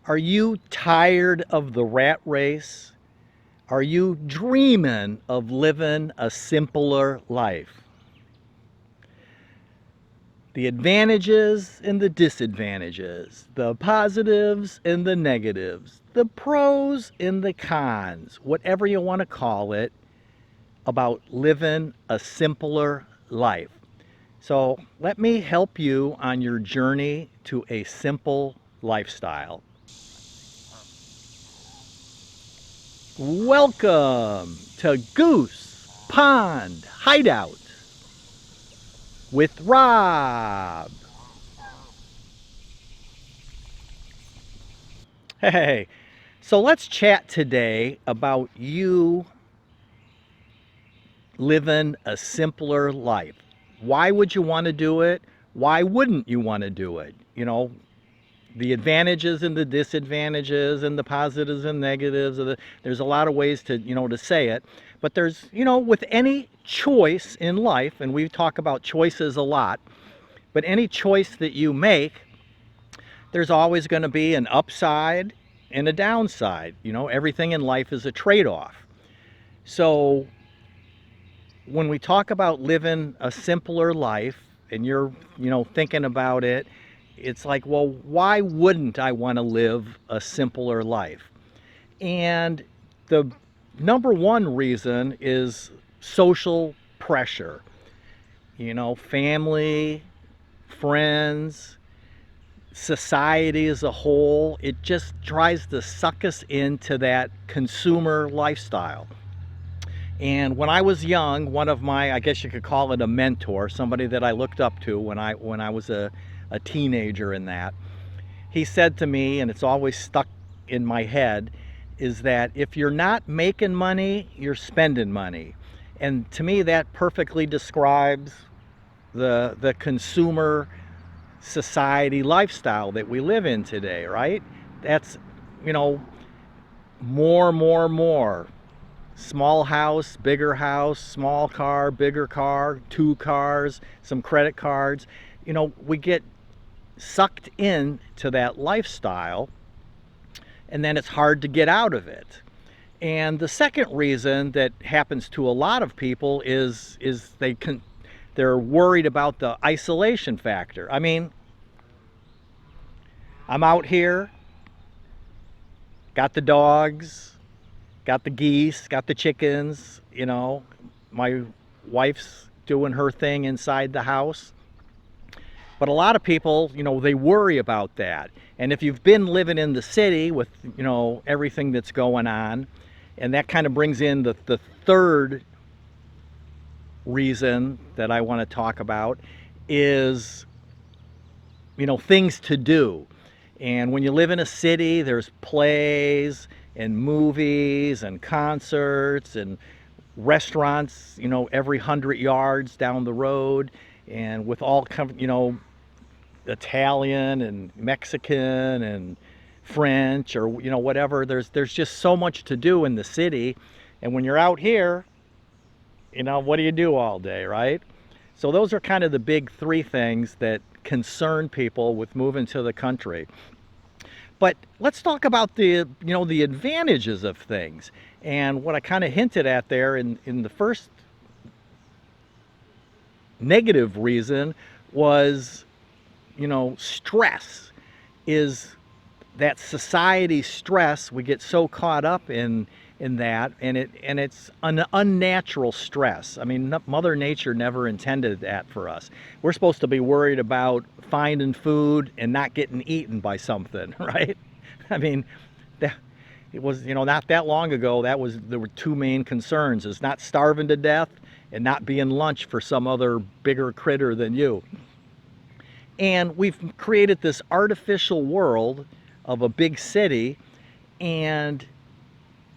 Are you tired of the rat race? Are you dreaming of living a simpler life? The advantages and the disadvantages, the positives and the negatives, the pros and the cons, whatever you want to call it, about living a simpler life. So let me help you on your journey to a simple lifestyle. Welcome to Goose Pond Hideout with Rob. Hey, so let's chat today about you living a simpler life. Why would you want to do it? Why wouldn't you want to do it? The advantages and the disadvantages and the positives and negatives there's a lot of ways to say it, but there's with any choice in life, and we talk about choices a lot, but any choice that you make, there's always going to be an upside and a downside. Everything in life is a trade-off. So when we talk about living a simpler life and you're thinking about it, it's like, well, why wouldn't I want to live a simpler life? And the number one reason is social pressure. Family, friends, society as a whole, it just tries to suck us into that consumer lifestyle. And when I was young, one of my, I guess you could call it a mentor, somebody that I looked up to when I was a teenager in that, he said to me, and it's always stuck in my head, is that if you're not making money, you're spending money. And to me, that perfectly describes the consumer society lifestyle that we live in today, right? That's, more. Small house, small car, bigger car, two cars, some credit cards. We get sucked into that lifestyle, and then it's hard to get out of it. And the second reason that happens to a lot of people is they're worried about the isolation factor. I mean, I'm out here, got the dogs, got the geese, got the chickens, my wife's doing her thing inside the house. But a lot of people, they worry about that. And if you've been living in the city with, everything that's going on, and that kind of brings in the third reason that I want to talk about is, things to do. And when you live in a city, there's plays and movies and concerts and restaurants, every 100 yards down the road, and with all Italian and Mexican and French or whatever. There's just so much to do in the city, and when you're out here, what do you do all day, right? So those are kind of the big three things that concern people with moving to the country. But let's talk about the advantages of things. And what I kind of hinted at there in the first negative reason was, stress. Is that society stress. We get so caught up in that, and it's an unnatural stress. I mean, Mother Nature never intended that for us. We're supposed to be worried about finding food and not getting eaten by something, right? I mean, it was, not that long ago, there were two main concerns: is not starving to death and not being lunch for some other bigger critter than you. And we've created this artificial world of a big city, and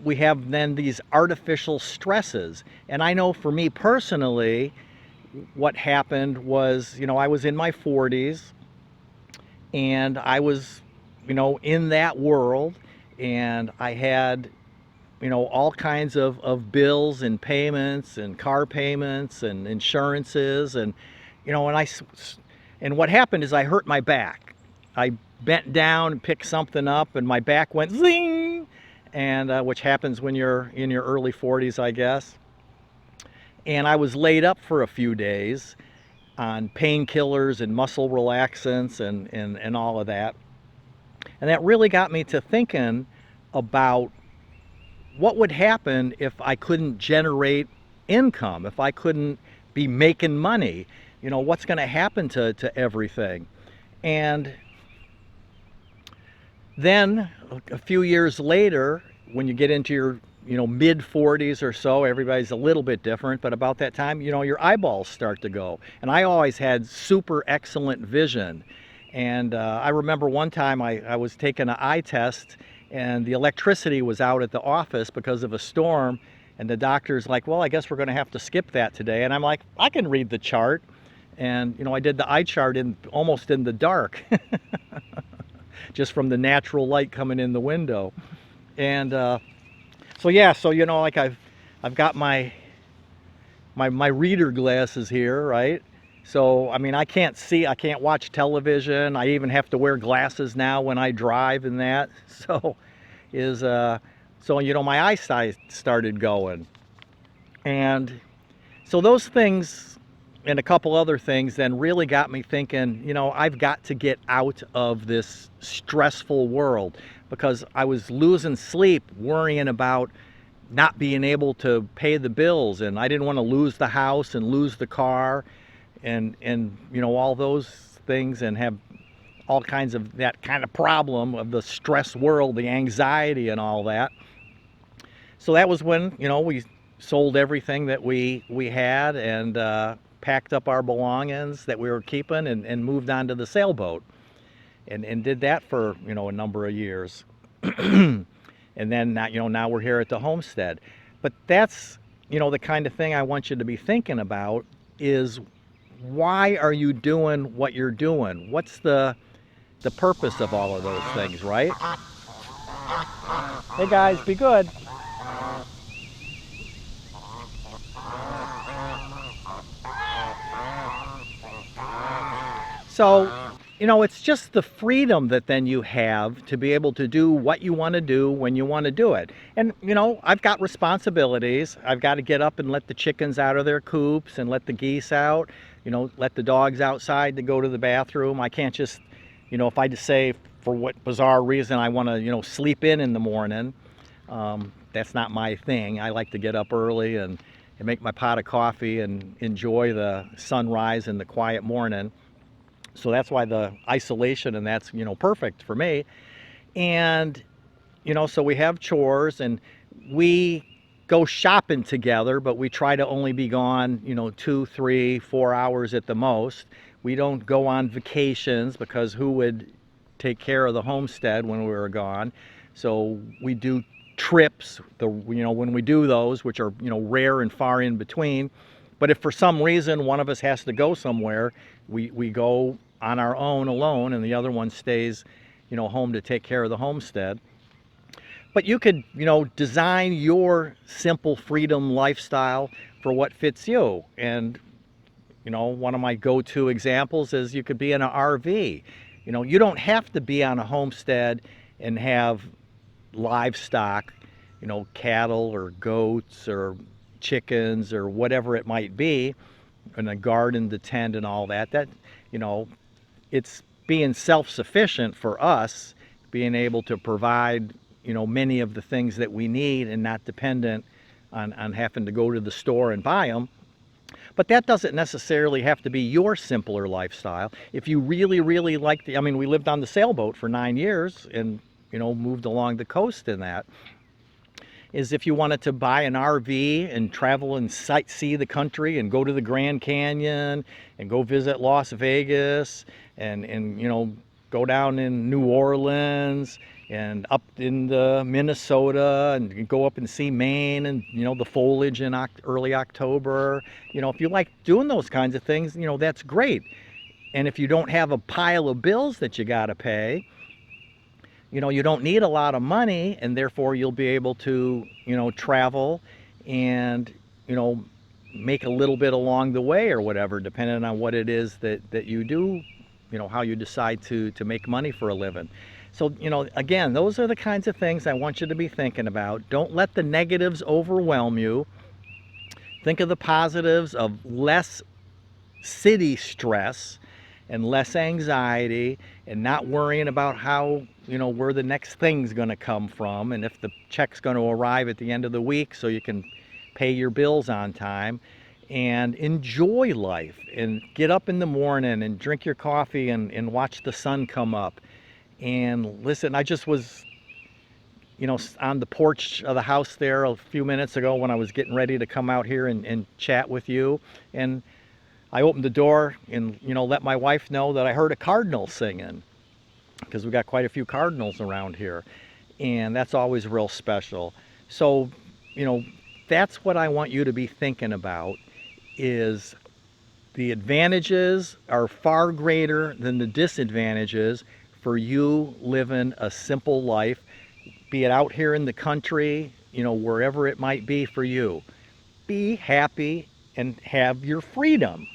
we have then these artificial stresses. And I know for me personally, what happened was, I was in my 40s, and I was, in that world, and I had, all kinds of bills and payments and car payments and insurances, and, and what happened is I hurt my back. I bent down and picked something up, and my back went zing, and which happens when you're in your early 40s, I guess. And I was laid up for a few days on painkillers and muscle relaxants and all of that. And that really got me to thinking about what would happen if I couldn't generate income, if I couldn't be making money. You know, what's going to happen to everything? And then a few years later, when you get into your mid 40s or so, everybody's a little bit different, but about that time, your eyeballs start to go. And I always had super excellent vision. And I remember one time I was taking an eye test, and the electricity was out at the office because of a storm, and the doctor's like, well, I guess we're going to have to skip that today. And I'm like, I can read the chart. And I did the eye chart almost in the dark just from the natural light coming in the window. And so yeah, so like I've got my reader glasses here, right? So I mean, I can't watch television. I even have to wear glasses now when I drive and that. So my eyesight started going. And so those things and a couple other things then really got me thinking, I've got to get out of this stressful world, because I was losing sleep worrying about not being able to pay the bills, and I didn't want to lose the house and lose the car and all those things, and have all kinds of that kind of problem of the stress world, the anxiety and all that. So that was when we sold everything that we had, and packed up our belongings that we were keeping, and moved on to the sailboat, and did that for a number of years. And then now we're here at the homestead. But that's the kind of thing I want you to be thinking about is, why are you doing what you're doing? What's the purpose of all of those things, right? Hey guys, be good. So, it's just the freedom that then you have to be able to do what you want to do when you want to do it. And, I've got responsibilities. I've got to get up and let the chickens out of their coops and let the geese out, let the dogs outside to go to the bathroom. I can't just, if I just say for what bizarre reason I want to, sleep in the morning, that's not my thing. I like to get up early and make my pot of coffee and enjoy the sunrise and the quiet morning. So that's why the isolation and that's, perfect for me. And, so we have chores, and we go shopping together, but we try to only be gone, 2, 3, 4 hours at the most. We don't go on vacations, because who would take care of the homestead when we were gone? So we do trips, when we do those, which are, rare and far in between. But if for some reason one of us has to go somewhere, we go on our own alone, and the other one stays, home to take care of the homestead. But you could, design your simple freedom lifestyle for what fits you. And, one of my go-to examples is you could be in an RV. You don't have to be on a homestead and have livestock, cattle or goats or chickens or whatever it might be, and a garden to tend and all that. That, it's being self-sufficient for us, being able to provide, many of the things that we need, and not dependent on having to go to the store and buy them. But that doesn't necessarily have to be your simpler lifestyle. If you really, really like we lived on the sailboat for 9 years and, moved along the coast in that. Is if you wanted to buy an RV and travel and see the country and go to the Grand Canyon and go visit Las Vegas and go down in New Orleans and up in the Minnesota and go up and see Maine and the foliage in early October. If you like doing those kinds of things, that's great. And if you don't have a pile of bills that you got to pay, you don't need a lot of money, and therefore you'll be able to, travel and, make a little bit along the way or whatever, depending on what it is that you do, how you decide to make money for a living. So, again, those are the kinds of things I want you to be thinking about. Don't let the negatives overwhelm you. Think of the positives of less city stress and less anxiety, and not worrying about how, where the next thing's going to come from, and if the check's going to arrive at the end of the week so you can pay your bills on time. And enjoy life, and get up in the morning and drink your coffee and watch the sun come up. And listen, I just was, on the porch of the house there a few minutes ago when I was getting ready to come out here and chat with you. And I opened the door and, let my wife know that I heard a cardinal singing, because we got quite a few cardinals around here. And that's always real special. So, that's what I want you to be thinking about, is the advantages are far greater than the disadvantages for you living a simple life, be it out here in the country, wherever it might be for you. Be happy and have your freedom.